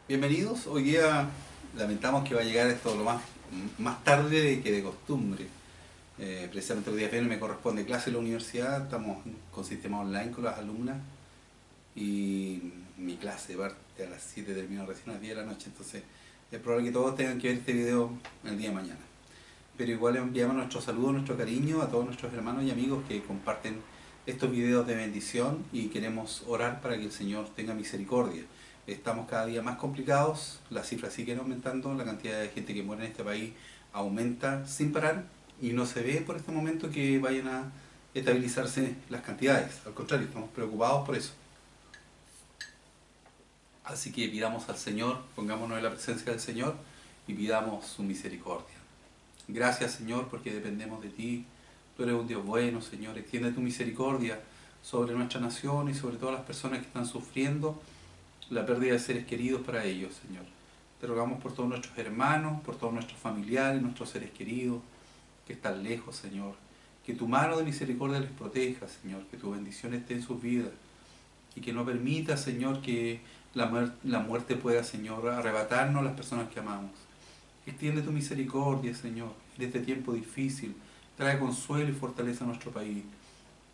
Bienvenidos. Hoy día lamentamos que va a llegar esto más tarde que de costumbre. Precisamente el día viernes me corresponde clase en la universidad, estamos con sistema online con las alumnas y mi clase parte a las 7, termino recién a las 10 de la noche, entonces es probable que todos tengan que ver este video el día de mañana. Pero igual le enviamos nuestro saludo, nuestro cariño a todos nuestros hermanos y amigos que comparten estos videos de bendición y queremos orar para que el Señor tenga misericordia. Estamos cada día más complicados, las cifras siguen aumentando, la cantidad de gente que muere en este país aumenta sin parar y no se ve por este momento que vayan a estabilizarse las cantidades. Al contrario, estamos preocupados por eso. Así que pidamos al Señor, pongámonos en la presencia del Señor y pidamos su misericordia. Gracias, Señor, porque dependemos de ti. Tú eres un Dios bueno, Señor. Extiende tu misericordia sobre nuestra nación y sobre todas las personas que están sufriendo la pérdida de seres queridos para ellos, Señor. Te rogamos por todos nuestros hermanos, por todos nuestros familiares, nuestros seres queridos que están lejos, Señor. Que tu mano de misericordia les proteja, Señor. Que tu bendición esté en sus vidas. Y que no permita, Señor, que la muerte pueda, Señor, arrebatarnos a las personas que amamos. Extiende tu misericordia, Señor, en este tiempo difícil. Trae consuelo y fortaleza a nuestro país.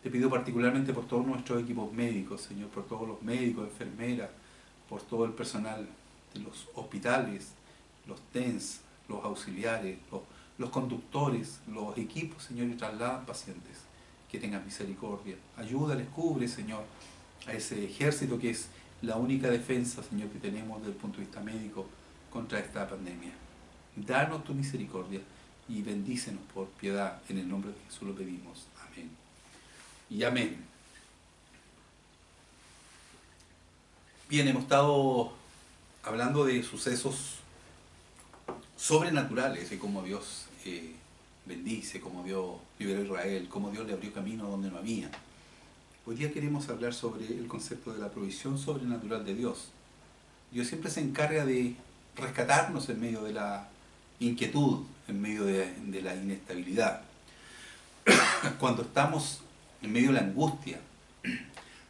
Te pido particularmente por todos nuestros equipos médicos, Señor, por todos los médicos, enfermeras, por todo el personal de los hospitales, los TENS, los auxiliares, los conductores, los equipos, Señor, que trasladan pacientes. Que tengas misericordia. Ayúdales, cubre, Señor, a ese ejército que es la única defensa, Señor, que tenemos desde el punto de vista médico contra esta pandemia. Danos tu misericordia y bendícenos por piedad. En el nombre de Jesús lo pedimos. Amén. Y amén. Bien, hemos estado hablando de sucesos sobrenaturales y cómo Dios bendice, cómo Dios liberó a Israel, cómo Dios le abrió camino donde no había. Hoy día queremos hablar sobre el concepto de la provisión sobrenatural de Dios. Dios siempre se encarga de rescatarnos en medio de la inquietud, en medio de la inestabilidad. Cuando estamos en medio de la angustia,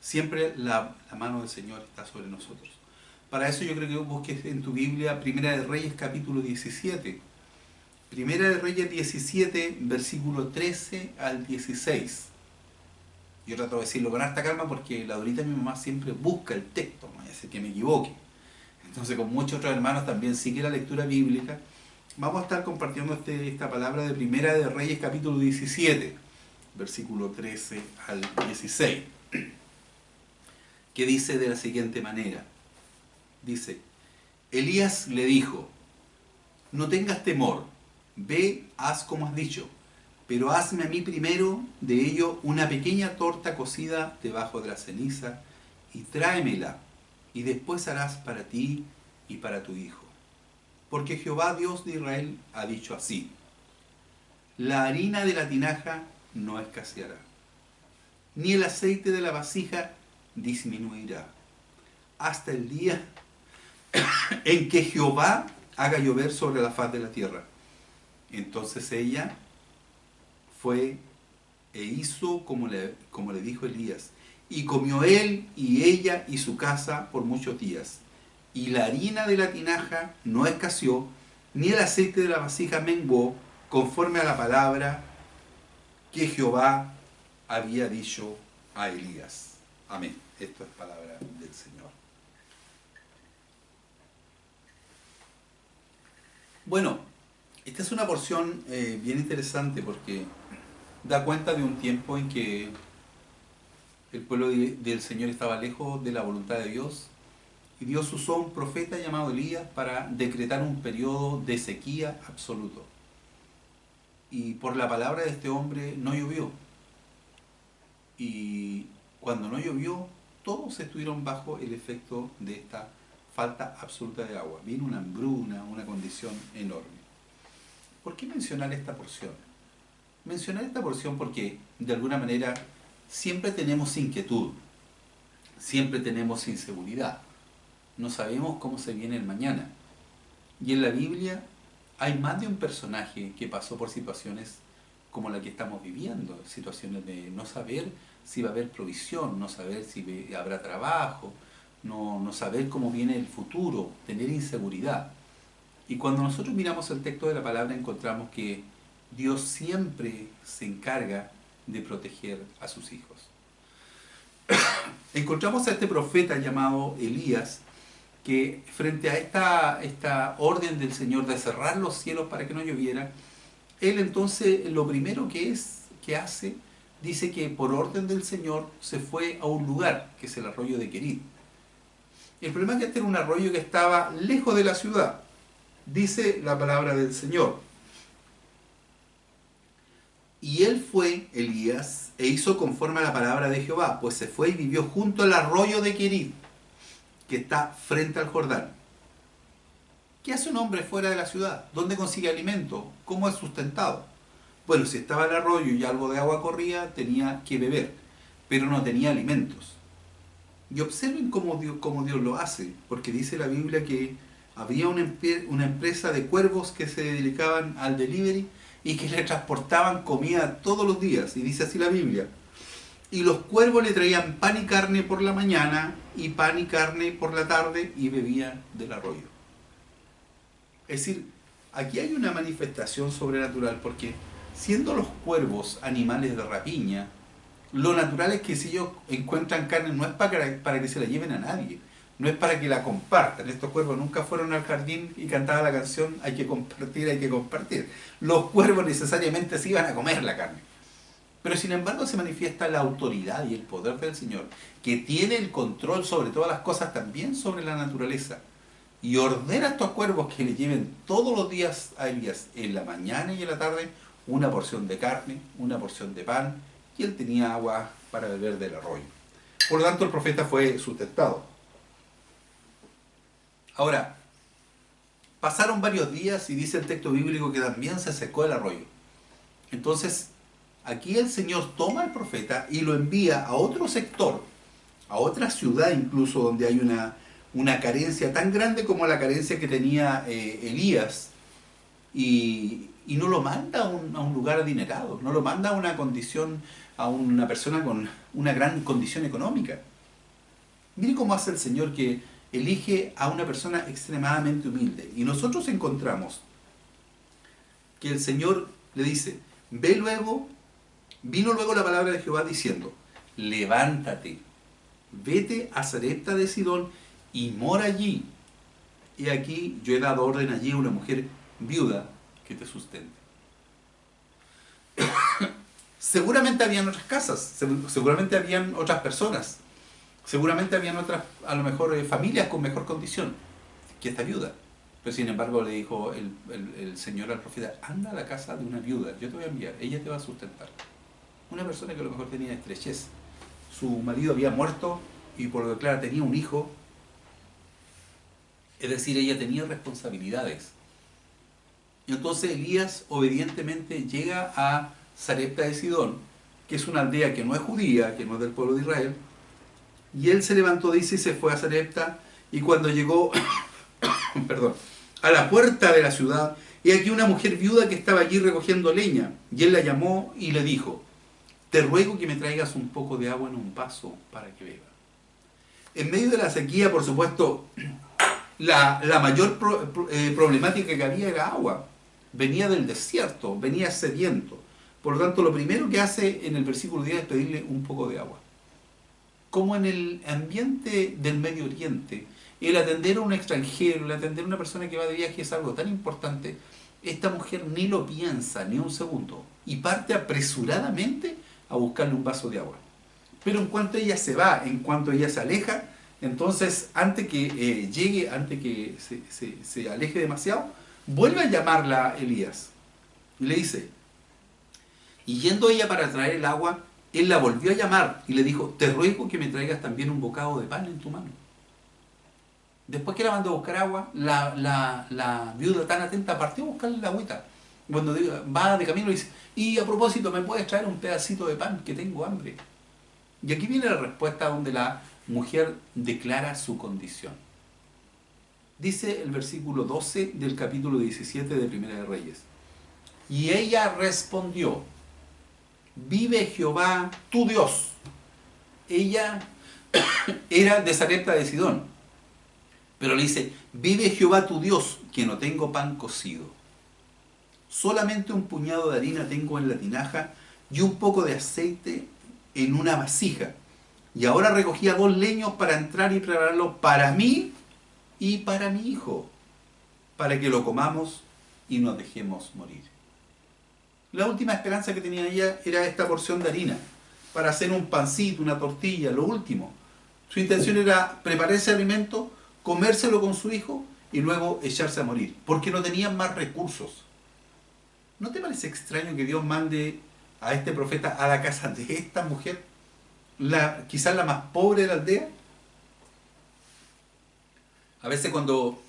siempre la mano del Señor está sobre nosotros. Para eso yo creo que busques en tu Biblia Primera de Reyes capítulo 17. Primera de Reyes 17, versículo 13 al 16. Yo trato de decirlo con harta calma porque la Dorita, mi mamá, siempre busca el texto, no vaya a ser que me equivoque. Entonces, con muchos otros hermanos también sigue la lectura bíblica. Vamos a estar compartiendo esta palabra de Primera de Reyes capítulo 17, versículo 13 al 16, que dice de la siguiente manera. Dice, Elías le dijo, no tengas temor, ve, haz como has dicho, pero hazme a mí primero de ello una pequeña torta cocida debajo de la ceniza y tráemela, y después harás para ti y para tu hijo. Porque Jehová Dios de Israel ha dicho así, la harina de la tinaja no escaseará, ni el aceite de la vasija disminuirá, hasta el día en que Jehová haga llover sobre la faz de la tierra. Entonces ella fue e hizo como le dijo Elías, y comió él y ella y su casa por muchos días. Y la harina de la tinaja no escaseó, ni el aceite de la vasija menguó, conforme a la palabra que Jehová había dicho a Elías. Amén. Esto es palabra del Señor. Bueno, esta es una porción bien interesante porque da cuenta de un tiempo en que el pueblo del Señor estaba lejos de la voluntad de Dios y Dios usó un profeta llamado Elías para decretar un periodo de sequía absoluto. Y por la palabra de este hombre no llovió. Y cuando no llovió, todos estuvieron bajo el efecto de esta falta absoluta de agua. Vino una hambruna, una condición enorme. ¿Por qué mencionar esta porción? Mencionar esta porción porque, de alguna manera, siempre tenemos inquietud, siempre tenemos inseguridad. No sabemos cómo se viene el mañana. Y en la Biblia hay más de un personaje que pasó por situaciones como la que estamos viviendo, situaciones de no saber si va a haber provisión, no saber si habrá trabajo, no saber cómo viene el futuro, tener inseguridad. Y cuando nosotros miramos el texto de la palabra encontramos que Dios siempre se encarga de proteger a sus hijos. Encontramos a este profeta llamado Elías, que frente a esta orden del Señor de cerrar los cielos para que no lloviera, él entonces lo primero que hace, dice que por orden del Señor se fue a un lugar, que es el arroyo de Querit. El problema es que este era un arroyo que estaba lejos de la ciudad. Dice la palabra del Señor. Y él fue, Elías, e hizo conforme a la palabra de Jehová, pues se fue y vivió junto al arroyo de Querit, que está frente al Jordán. ¿Qué hace un hombre fuera de la ciudad? ¿Dónde consigue alimento? ¿Cómo es sustentado? Bueno, si estaba el arroyo y algo de agua corría, tenía que beber, pero no tenía alimentos. Y observen cómo Dios lo hace, porque dice la Biblia que había una empresa de cuervos que se dedicaban al delivery y que le transportaban comida todos los días, y dice así la Biblia. Y los cuervos le traían pan y carne por la mañana, y pan y carne por la tarde, y bebían del arroyo. Es decir, aquí hay una manifestación sobrenatural, porque siendo los cuervos animales de rapiña, lo natural es que si ellos encuentran carne no es para que se la lleven a nadie, no es para que la compartan. Estos cuervos nunca fueron al jardín y cantaban la canción hay que compartir, hay que compartir. Los cuervos necesariamente se iban a comer la carne. Pero sin embargo se manifiesta la autoridad y el poder del Señor, que tiene el control sobre todas las cosas, también sobre la naturaleza. Y ordena a estos cuervos que le lleven todos los días a Elías, en la mañana y en la tarde, una porción de carne, una porción de pan, y él tenía agua para beber del arroyo. Por lo tanto, el profeta fue sustentado. Ahora, pasaron varios días y dice el texto bíblico que también se secó el arroyo. Entonces, aquí el Señor toma al profeta y lo envía a otro sector, a otra ciudad incluso, donde hay una carencia tan grande como la carencia que tenía Elías, y no lo manda a un lugar adinerado, no lo manda a una condición, a una persona con una gran condición económica. Mire cómo hace el Señor, que elige a una persona extremadamente humilde. Y nosotros encontramos que el Señor le dice, vino luego la palabra de Jehová diciendo, levántate, vete a Sarepta de Sidón y mora allí. Y aquí yo he dado orden allí a una mujer viuda que te sustente. Seguramente habían otras casas, seguramente habían otras personas, seguramente habían otras, a lo mejor, familias con mejor condición que esta viuda. Pero sin embargo le dijo el Señor al profeta, anda a la casa de una viuda, yo te voy a enviar, ella te va a sustentar. Una persona que a lo mejor tenía estrechez. Su marido había muerto y por lo que claro tenía un hijo. Es decir, ella tenía responsabilidades. Y entonces Elías obedientemente llega a Sarepta de Sidón, que es una aldea que no es judía, que no es del pueblo de Israel. Y él se levantó, dice, y se fue a Sarepta. Y cuando llegó a la puerta de la ciudad, y aquí una mujer viuda que estaba allí recogiendo leña. Y él la llamó y le dijo, te ruego que me traigas un poco de agua en un vaso para que beba. En medio de la sequía, por supuesto, la mayor problemática que había era agua. Venía del desierto, venía sediento. Por lo tanto, lo primero que hace en el versículo 10 es pedirle un poco de agua. Como en el ambiente del Medio Oriente, el atender a un extranjero, el atender a una persona que va de viaje es algo tan importante, esta mujer ni lo piensa ni un segundo y parte apresuradamente a buscarle un vaso de agua. Pero en cuanto ella se va, en cuanto ella se aleja, entonces antes que llegue, antes que se aleje demasiado, vuelve a llamarla Elías y le dice, y yendo ella para traer el agua, él la volvió a llamar y le dijo, te ruego que me traigas también un bocado de pan en tu mano. Después que la mandó a buscar agua, la viuda tan atenta partió a buscarle la agüita. Cuando va de camino dice, y a propósito, ¿me puedes traer un pedacito de pan? Que tengo hambre. Y aquí viene la respuesta donde la mujer declara su condición. Dice el versículo 12 del capítulo 17 de Primera de Reyes. Y ella respondió, vive Jehová tu Dios. Ella era de Sarepta de Sidón. Pero le dice, vive Jehová tu Dios, que no tengo pan cocido. Solamente un puñado de harina tengo en la tinaja y un poco de aceite en una vasija. Y ahora recogía 2 leños para entrar y prepararlo para mí y para mi hijo, para que lo comamos y nos dejemos morir. La última esperanza que tenía ella era esta porción de harina, para hacer un pancito, una tortilla, lo último. Su intención era preparar ese alimento, comérselo con su hijo y luego echarse a morir, porque no tenían más recursos. ¿No te parece extraño que Dios mande a este profeta a la casa de esta mujer, quizás la más pobre de la aldea? A veces cuando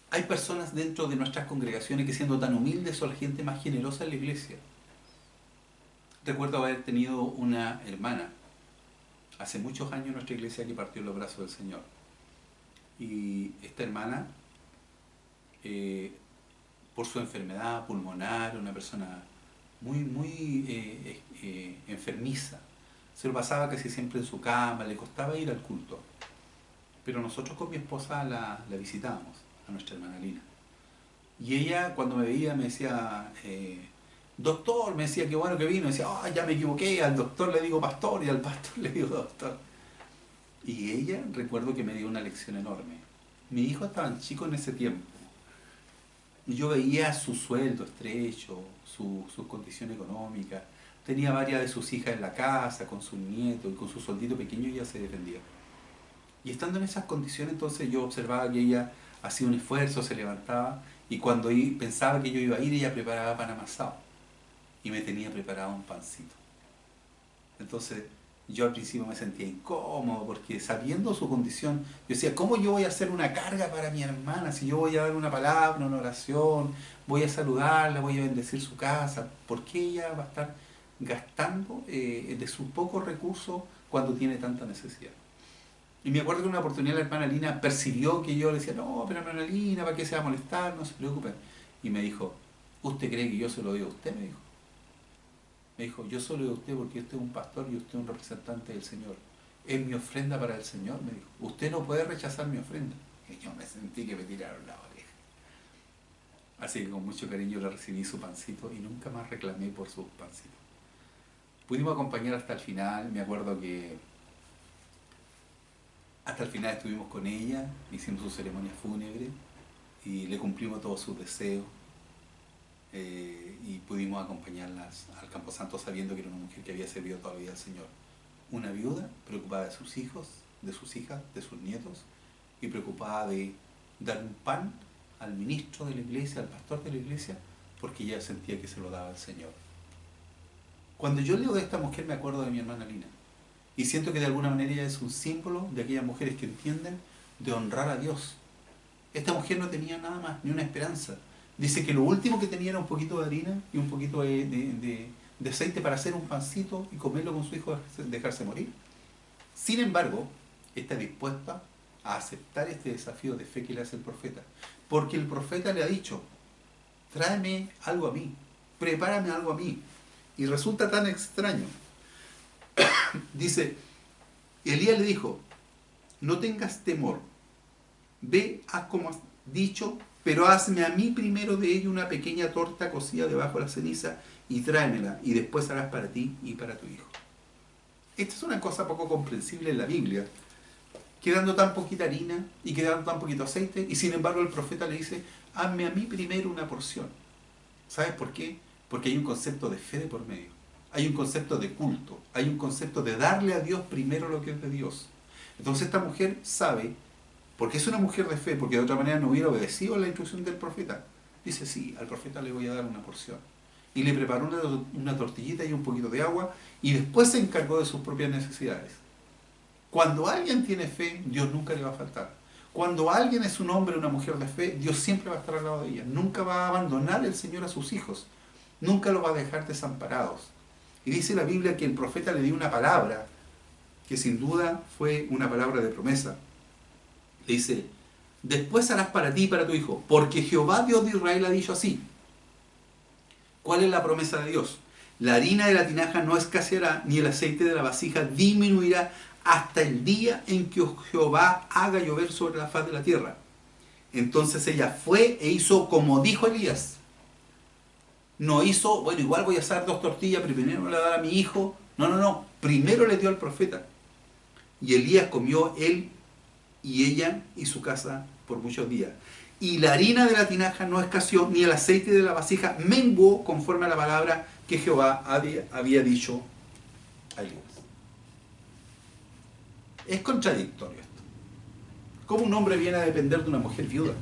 hay personas dentro de nuestras congregaciones que siendo tan humildes son la gente más generosa en la iglesia. Recuerdo haber tenido una hermana hace muchos años en nuestra iglesia que partió en los brazos del Señor. Y esta hermana, por su enfermedad pulmonar, una persona muy enfermiza, se lo pasaba casi siempre en su cama, le costaba ir al culto. Pero nosotros con mi esposa la visitábamos, a nuestra hermana Lina. Y ella cuando me veía me decía, doctor, me decía, qué bueno que vino, me decía, oh, ya me equivoqué, al doctor le digo pastor y al pastor le digo doctor. Y ella, recuerdo que me dio una lección enorme. Mi hijo estaba chico en ese tiempo. Y yo veía su sueldo estrecho, su condición económica. Tenía varias de sus hijas en la casa, con sus nietos, y con su sueldito pequeño ella se defendía. Y estando en esas condiciones, entonces yo observaba que ella hacía un esfuerzo, se levantaba, y cuando pensaba que yo iba a ir, ella preparaba pan amasado. Y me tenía preparado un pancito. Entonces, yo al principio me sentía incómodo, porque sabiendo su condición, yo decía, ¿cómo yo voy a hacer una carga para mi hermana? Si yo voy a dar una palabra, una oración, voy a saludarla, voy a bendecir su casa, ¿por qué ella va a estar gastando de sus pocos recursos cuando tiene tanta necesidad? Y me acuerdo que en una oportunidad la hermana Lina percibió que yo le decía, no, pero hermana Lina, ¿para qué se va a molestar? No se preocupe. Y me dijo, ¿usted cree que yo se lo doy a usted? Me dijo, yo se lo doy a usted porque usted es un pastor y usted es un representante del Señor. Es mi ofrenda para el Señor, me dijo. Usted no puede rechazar mi ofrenda. Y yo me sentí que me tiraron la oreja. Así que con mucho cariño le recibí su pancito y nunca más reclamé por sus pancitos. Pudimos acompañar hasta el final, me acuerdo que hasta el final estuvimos con ella, hicimos su ceremonia fúnebre y le cumplimos todos sus deseos y pudimos acompañarlas al Camposanto sabiendo que era una mujer que había servido toda la vida al Señor. Una viuda preocupada de sus hijos, de sus hijas, de sus nietos y preocupada de dar un pan al ministro de la iglesia, al pastor de la iglesia, porque ella sentía que se lo daba al Señor. Cuando yo leo de esta mujer me acuerdo de mi hermana Lina. Y siento que de alguna manera ella es un símbolo de aquellas mujeres que entienden de honrar a Dios. Esta mujer no tenía nada más, ni una esperanza. Dice que lo último que tenía era un poquito de harina y un poquito de aceite para hacer un pancito y comerlo con su hijo, dejarse morir. Sin embargo, está dispuesta a aceptar este desafío de fe que le hace el profeta. Porque el profeta le ha dicho, tráeme algo a mí, prepárame algo a mí. Y resulta tan extraño. Dice, Elías le dijo, no tengas temor, ve, haz como has dicho, pero hazme a mí primero de ello una pequeña torta cocida debajo de la ceniza y tráemela, y después harás para ti y para tu hijo. Esta es una cosa poco comprensible en la Biblia, quedando tan poquita harina y quedando tan poquito aceite, y sin embargo el profeta le dice, hazme a mí primero una porción. ¿Sabes por qué? Porque hay un concepto de fe de por medio. Hay un concepto de culto, hay un concepto de darle a Dios primero lo que es de Dios. Entonces esta mujer sabe, porque es una mujer de fe, porque de otra manera no hubiera obedecido a la instrucción del profeta. Dice, sí, al profeta le voy a dar una porción. Y le preparó una tortillita y un poquito de agua, y después se encargó de sus propias necesidades. Cuando alguien tiene fe, Dios nunca le va a faltar. Cuando alguien es un hombre o una mujer de fe, Dios siempre va a estar al lado de ella. Nunca va a abandonar el Señor a sus hijos. Nunca los va a dejar desamparados. Y dice la Biblia que el profeta le dio una palabra, que sin duda fue una palabra de promesa. Le dice, después harás para ti y para tu hijo, porque Jehová Dios de Israel ha dicho así. ¿Cuál es la promesa de Dios? La harina de la tinaja no escaseará, ni el aceite de la vasija disminuirá, hasta el día en que Jehová haga llover sobre la faz de la tierra. Entonces ella fue e hizo como dijo Elías. No hizo, bueno, igual voy a hacer 2 tortillas, pero primero le voy a dar a mi hijo. No, no, no. Primero le dio al profeta. Y Elías comió él y ella y su casa por muchos días. Y la harina de la tinaja no escaseó, ni el aceite de la vasija menguó, conforme a la palabra que Jehová había dicho a Elías. Es contradictorio esto. ¿Cómo un hombre viene a depender de una mujer viuda?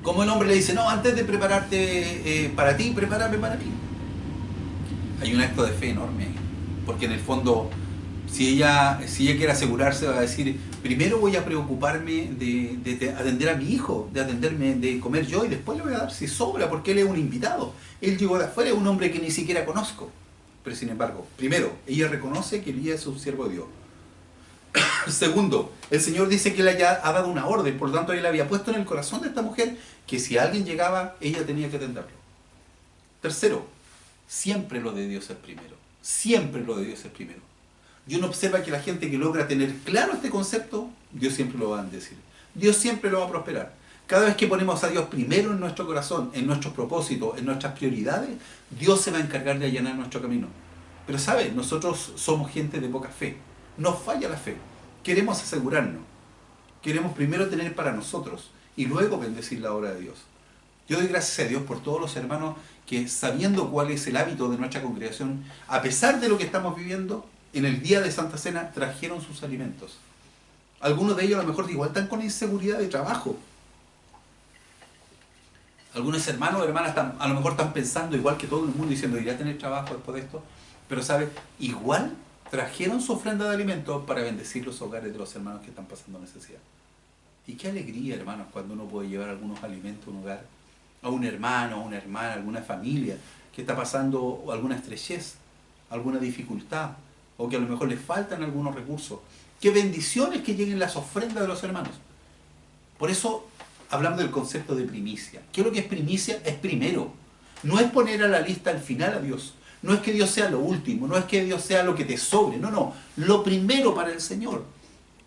¿Cómo el hombre le dice, no, antes de prepararte para ti, prepárame para mí? Hay un acto de fe enorme ahí. Porque en el fondo, si ella quiere asegurarse, va a decir, primero voy a preocuparme de atender a mi hijo, de atenderme, de comer yo, y después le voy a dar si sobra, porque él es un invitado. Él llegó de afuera, es un hombre que ni siquiera conozco. Pero sin embargo, primero, ella reconoce que Elías es un siervo de Dios. Segundo, el Señor dice que él ya ha dado una orden, por lo tanto él había puesto en el corazón de esta mujer que si alguien llegaba, ella tenía que atenderlo. Tercero, siempre lo de Dios es primero. Siempre lo de Dios es primero. Y uno observa que la gente que logra tener claro este concepto, Dios siempre lo va a bendecir. Dios siempre lo va a prosperar. Cada vez que ponemos a Dios primero en nuestro corazón, en nuestros propósitos, en nuestras prioridades, Dios se va a encargar de allanar nuestro camino. Pero ¿sabe? Nosotros somos gente de poca fe. Nos falla la fe. Queremos asegurarnos. Queremos primero tener para nosotros y luego bendecir la obra de Dios. Yo doy gracias a Dios por todos los hermanos que, sabiendo cuál es el hábito de nuestra congregación, a pesar de lo que estamos viviendo, en el día de Santa Cena trajeron sus alimentos. Algunos de ellos a lo mejor igual están con inseguridad de trabajo. Algunos hermanos o hermanas a lo mejor están pensando igual que todo el mundo, diciendo, iré a tener trabajo después de esto. Pero ¿sabe? Igual trajeron su ofrenda de alimentos para bendecir los hogares de los hermanos que están pasando necesidad. Y qué alegría, hermanos, cuando uno puede llevar algunos alimentos a un hogar, a un hermano, a una hermana, a alguna familia que está pasando alguna estrechez, alguna dificultad, o que a lo mejor les faltan algunos recursos. Qué bendiciones que lleguen las ofrendas de los hermanos. Por eso hablamos del concepto de primicia. ¿Qué es lo que es primicia? Es primero. No es poner a la lista al final a Dios. No es que Dios sea lo último, no es que Dios sea lo que te sobre, no, no, lo primero para el Señor.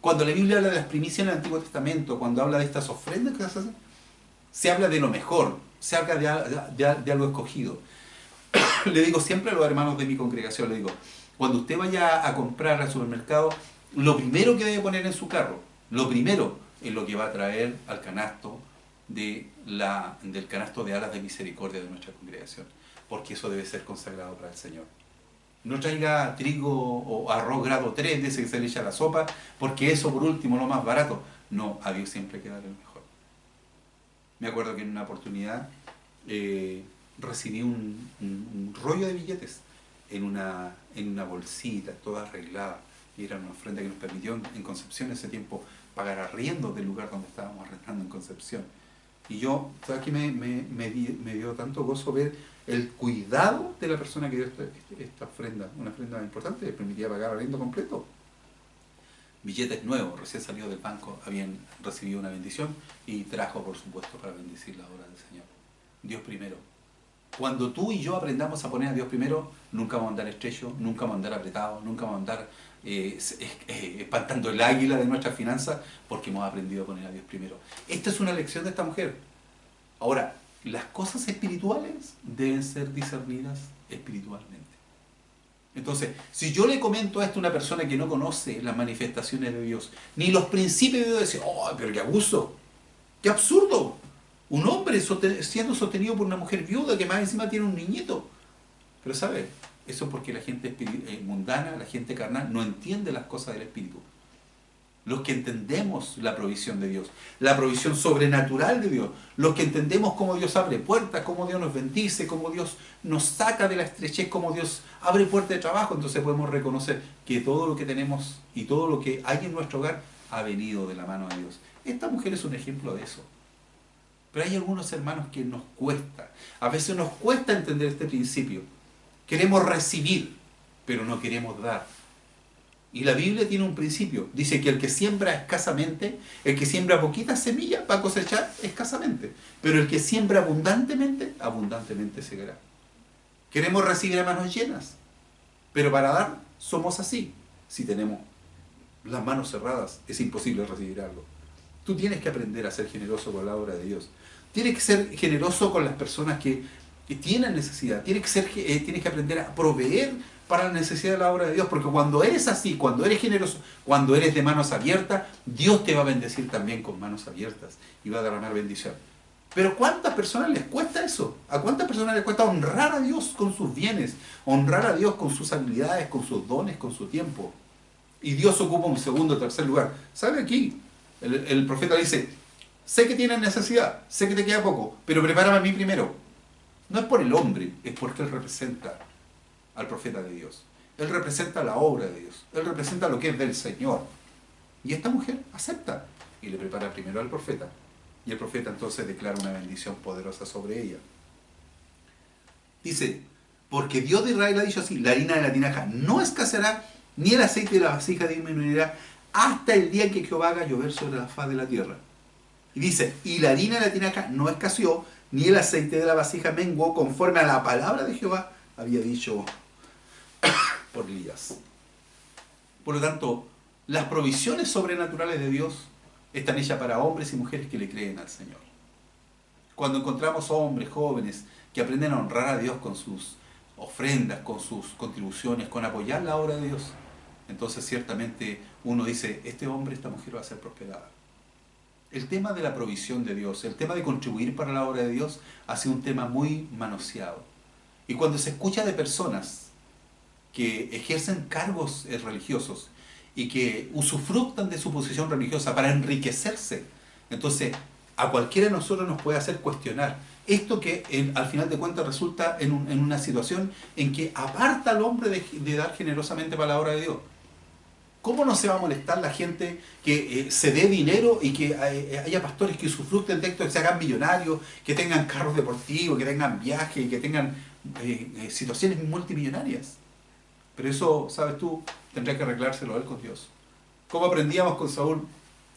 Cuando la Biblia habla de las primicias en el Antiguo Testamento, cuando habla de estas ofrendas que se hacen, se habla de lo mejor, se habla de algo escogido. Le digo siempre a los hermanos de mi congregación, le digo, cuando usted vaya a comprar al supermercado, lo primero que debe poner en su carro, lo primero es lo que va a traer al canasto del canasto de alas de misericordia de nuestra congregación. Porque eso debe ser consagrado para el Señor. No traiga trigo o arroz grado 3, de ese que se le echa a la sopa, porque eso por último es lo más barato. No, a Dios siempre hay que darle lo mejor. Me acuerdo que en una oportunidad recibí un rollo de billetes en una bolsita, toda arreglada, y era una ofrenda que nos permitió en Concepción en ese tiempo pagar arriendo del lugar donde estábamos arrendando en Concepción. Y yo, ¿sabes qué? Me dio tanto gozo ver el cuidado de la persona que dio esta ofrenda, una ofrenda importante, le permitía pagar arriendo completo. Billetes nuevos, recién salidos del banco, habían recibido una bendición y trajo, por supuesto, para bendecir la obra del Señor. Dios primero. Cuando tú y yo aprendamos a poner a Dios primero, nunca vamos a andar estrechos, nunca vamos a andar apretados, nunca vamos a andar espantando el águila de nuestras finanzas, porque hemos aprendido a poner a Dios primero. Esta es una lección de esta mujer. Ahora, las cosas espirituales deben ser discernidas espiritualmente. Entonces, si yo le comento a esto a una persona que no conoce las manifestaciones de Dios, ni los principios de Dios, dice, ¡oh, pero qué abuso! ¡Qué absurdo! Un hombre siendo sostenido por una mujer viuda que más encima tiene un niñito. Pero ¿sabe? Eso es porque la gente mundana, la gente carnal, no entiende las cosas del Espíritu. Los que entendemos la provisión de Dios, la provisión sobrenatural de Dios, los que entendemos cómo Dios abre puertas, cómo Dios nos bendice, cómo Dios nos saca de la estrechez, cómo Dios abre puertas de trabajo, entonces podemos reconocer que todo lo que tenemos y todo lo que hay en nuestro hogar ha venido de la mano de Dios. Esta mujer es un ejemplo de eso. Pero hay algunos hermanos que nos cuesta, a veces nos cuesta entender este principio. Queremos recibir, pero no queremos dar. Y la Biblia tiene un principio. Dice que el que siembra escasamente, el que siembra poquitas semillas va a cosechar escasamente. Pero el que siembra abundantemente, abundantemente segará. Queremos recibir a manos llenas. Pero para dar somos así. Si tenemos las manos cerradas, es imposible recibir algo. Tú tienes que aprender a ser generoso con la obra de Dios. Tienes que ser generoso con las personas que tienen necesidad. Tienes que aprender a proveer para la necesidad de la obra de Dios. Porque cuando eres así, cuando eres generoso, cuando eres de manos abiertas, Dios te va a bendecir también con manos abiertas y va a derramar bendición. Pero ¿cuántas personas les cuesta eso? ¿A cuántas personas les cuesta honrar a Dios con sus bienes? Honrar a Dios con sus habilidades, con sus dones, con su tiempo. Y Dios ocupa un segundo o tercer lugar. ¿Sabe aquí? El profeta dice, sé que tienes necesidad, sé que te queda poco, pero prepárame a mí primero. No es por el hombre, es porque Él representa al profeta de Dios. Él representa la obra de Dios. Él representa lo que es del Señor. Y esta mujer acepta y le prepara primero al profeta. Y el profeta entonces declara una bendición poderosa sobre ella. Dice, porque Dios de Israel ha dicho así, la harina de la tinaja no escaseará, ni el aceite de la vasija disminuirá, hasta el día en que Jehová haga llover sobre la faz de la tierra. Y dice, y la harina de la tinaja no escaseó, ni el aceite de la vasija menguó, conforme a la palabra de Jehová había dicho por Elías. Por lo tanto, las provisiones sobrenaturales de Dios están hechas para hombres y mujeres que le creen al Señor. Cuando encontramos hombres jóvenes que aprenden a honrar a Dios con sus ofrendas, con sus contribuciones, con apoyar la obra de Dios, entonces ciertamente uno dice, este hombre, esta mujer va a ser prosperada. El tema de la provisión de Dios, el tema de contribuir para la obra de Dios, ha sido un tema muy manoseado. Y cuando se escucha de personas que ejercen cargos religiosos y que usufructan de su posición religiosa para enriquecerse, entonces a cualquiera de nosotros nos puede hacer cuestionar esto que al final de cuentas resulta en una situación en que aparta al hombre de dar generosamente para la obra de Dios. ¿Cómo no se va a molestar la gente que se dé dinero y que haya pastores que usufructen de esto, que se hagan millonarios, que tengan carros deportivos, que tengan viajes, que tengan situaciones multimillonarias? Pero eso, sabes tú, tendrá que arreglárselo él con Dios. ¿Cómo aprendíamos con Saúl?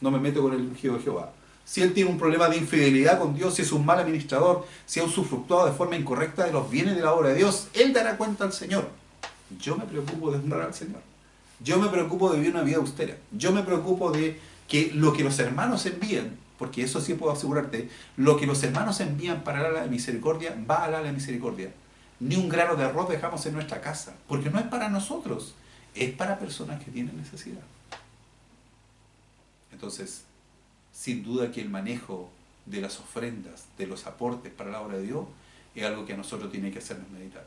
No me meto con el ungido de Jehová. Si él tiene un problema de infidelidad con Dios, si es un mal administrador, si ha usufructuado de forma incorrecta de los bienes de la obra de Dios, él dará cuenta al Señor. Yo me preocupo de honrar al Señor. Yo me preocupo de vivir una vida austera. Yo me preocupo de que lo que los hermanos envían, porque eso sí puedo asegurarte, lo que los hermanos envían para el ala de misericordia, va al ala de misericordia. Ni un grano de arroz dejamos en nuestra casa, porque no es para nosotros, es para personas que tienen necesidad. Entonces, sin duda que el manejo de las ofrendas, de los aportes para la obra de Dios, es algo que a nosotros tiene que hacernos meditar.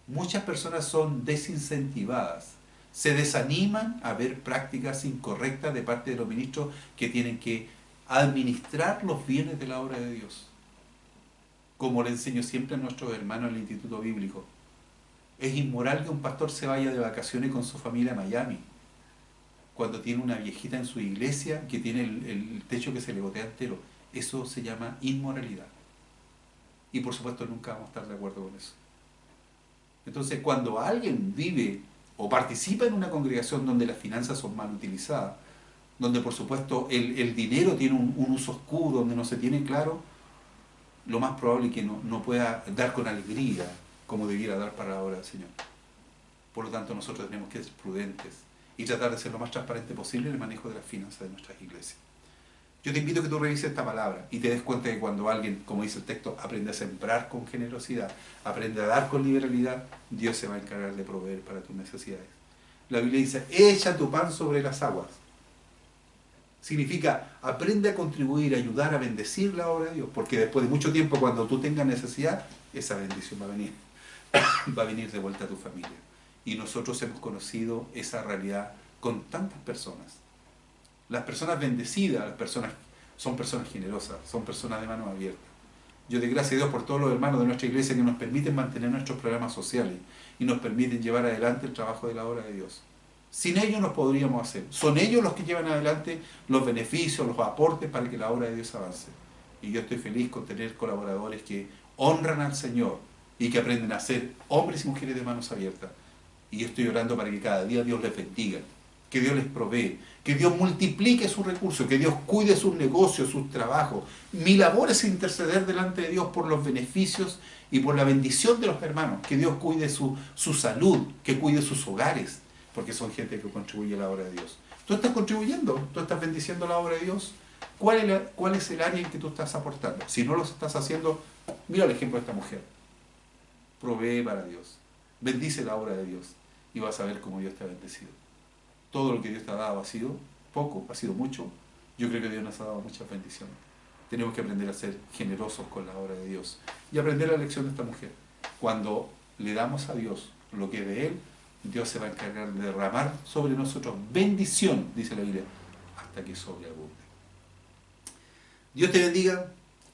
Muchas personas son desincentivadas, se desaniman a ver prácticas incorrectas de parte de los ministros que tienen que administrar los bienes de la obra de Dios. Como le enseño siempre a nuestros hermanos en el Instituto Bíblico, es inmoral que un pastor se vaya de vacaciones con su familia a Miami, cuando tiene una viejita en su iglesia que tiene el techo que se le gotea entero. Eso se llama inmoralidad. Y por supuesto nunca vamos a estar de acuerdo con eso. Entonces, cuando alguien vive o participa en una congregación donde las finanzas son mal utilizadas, donde por supuesto el dinero tiene un uso oscuro, donde no se tiene claro, lo más probable es que no pueda dar con alegría como debiera dar para la obra del Señor. Por lo tanto, nosotros tenemos que ser prudentes y tratar de ser lo más transparente posible en el manejo de las finanzas de nuestras iglesias. Yo te invito a que tú revises esta palabra y te des cuenta que cuando alguien, como dice el texto, aprende a sembrar con generosidad, aprende a dar con liberalidad, Dios se va a encargar de proveer para tus necesidades. La Biblia dice, echa tu pan sobre las aguas. Significa, aprende a contribuir, a ayudar, a bendecir la obra de Dios, porque después de mucho tiempo, cuando tú tengas necesidad, esa bendición va a venir. Va a venir de vuelta a tu familia. Y nosotros hemos conocido esa realidad con tantas personas. Las personas bendecidas, son personas generosas, son personas de manos abiertas. Yo doy gracias a Dios por todos los hermanos de nuestra iglesia que nos permiten mantener nuestros programas sociales y nos permiten llevar adelante el trabajo de la obra de Dios. Sin ellos no podríamos hacer. Son ellos los que llevan adelante los beneficios, los aportes para que la obra de Dios avance. Y yo estoy feliz con tener colaboradores que honran al Señor y que aprenden a ser hombres y mujeres de manos abiertas. Y yo estoy orando para que cada día Dios les bendiga, que Dios les provee, Que Dios multiplique sus recursos, que Dios cuide sus negocios, sus trabajos. Mi labor es interceder delante de Dios por los beneficios y por la bendición de los hermanos. Que Dios cuide su salud, que cuide sus hogares, porque son gente que contribuye a la obra de Dios. ¿Tú estás contribuyendo? ¿Tú estás bendiciendo la obra de Dios? ¿Cuál es el área en que tú estás aportando? Si no lo estás haciendo, mira el ejemplo de esta mujer. Provee para Dios. Bendice la obra de Dios y vas a ver cómo Dios te ha bendecido. Todo lo que Dios te ha dado ha sido poco, ha sido mucho. Yo creo que Dios nos ha dado muchas bendiciones. Tenemos que aprender a ser generosos con la obra de Dios y aprender la lección de esta mujer. Cuando le damos a Dios lo que es de Él, Dios se va a encargar de derramar sobre nosotros bendición, dice la Biblia, hasta que sobreabunde. Dios te bendiga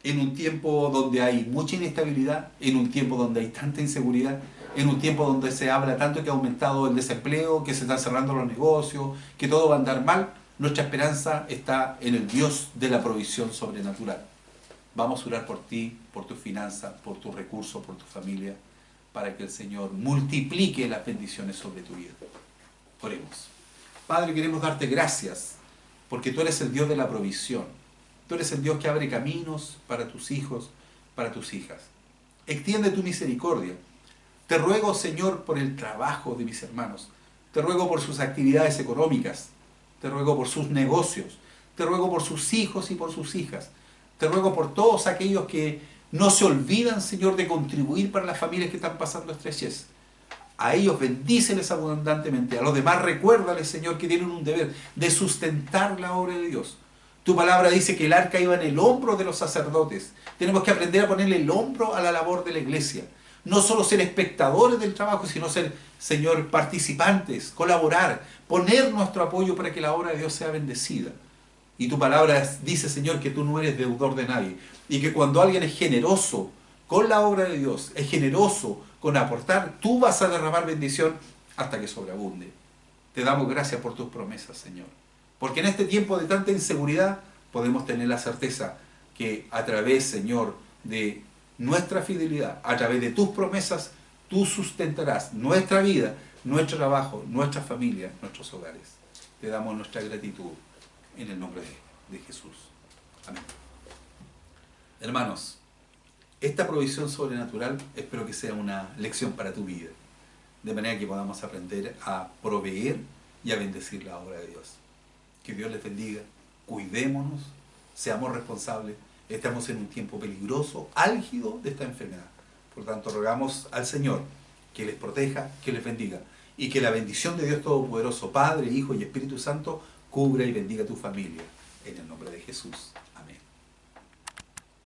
en un tiempo donde hay mucha inestabilidad, en un tiempo donde hay tanta inseguridad, en un tiempo donde se habla tanto que ha aumentado el desempleo, que se están cerrando los negocios, que todo va a andar mal. Nuestra esperanza está en el Dios de la provisión sobrenatural. Vamos a orar por ti, por tus finanzas, por tus recursos, por tu familia, para que el Señor multiplique las bendiciones sobre tu vida. Oremos. Padre, queremos darte gracias, porque tú eres el Dios de la provisión. Tú eres el Dios que abre caminos para tus hijos, para tus hijas. Extiende tu misericordia. Te ruego, Señor, por el trabajo de mis hermanos. Te ruego por sus actividades económicas. Te ruego por sus negocios. Te ruego por sus hijos y por sus hijas. Te ruego por todos aquellos que no se olvidan, Señor, de contribuir para las familias que están pasando estrechez. A ellos bendíceles abundantemente. A los demás recuérdales, Señor, que tienen un deber de sustentar la obra de Dios. Tu palabra dice que el arca iba en el hombro de los sacerdotes. Tenemos que aprender a ponerle el hombro a la labor de la iglesia. No solo ser espectadores del trabajo, sino ser, Señor, participantes, colaborar, poner nuestro apoyo para que la obra de Dios sea bendecida. Y tu palabra dice, Señor, que tú no eres deudor de nadie. Y que cuando alguien es generoso con la obra de Dios, es generoso con aportar, tú vas a derramar bendición hasta que sobreabunde. Te damos gracias por tus promesas, Señor. Porque en este tiempo de tanta inseguridad podemos tener la certeza que a través, Señor, de nuestra fidelidad, a través de tus promesas, tú sustentarás nuestra vida, nuestro trabajo, nuestra familia, nuestros hogares. Te damos nuestra gratitud en el nombre de Jesús. Amén. Hermanos, esta provisión sobrenatural espero que sea una lección para tu vida, de manera que podamos aprender a proveer y a bendecir la obra de Dios. Que Dios les bendiga, cuidémonos, seamos responsables. Estamos en un tiempo peligroso, álgido de esta enfermedad. Por tanto, rogamos al Señor que les proteja, que les bendiga, y que la bendición de Dios Todopoderoso, Padre, Hijo y Espíritu Santo, cubra y bendiga tu familia. En el nombre de Jesús.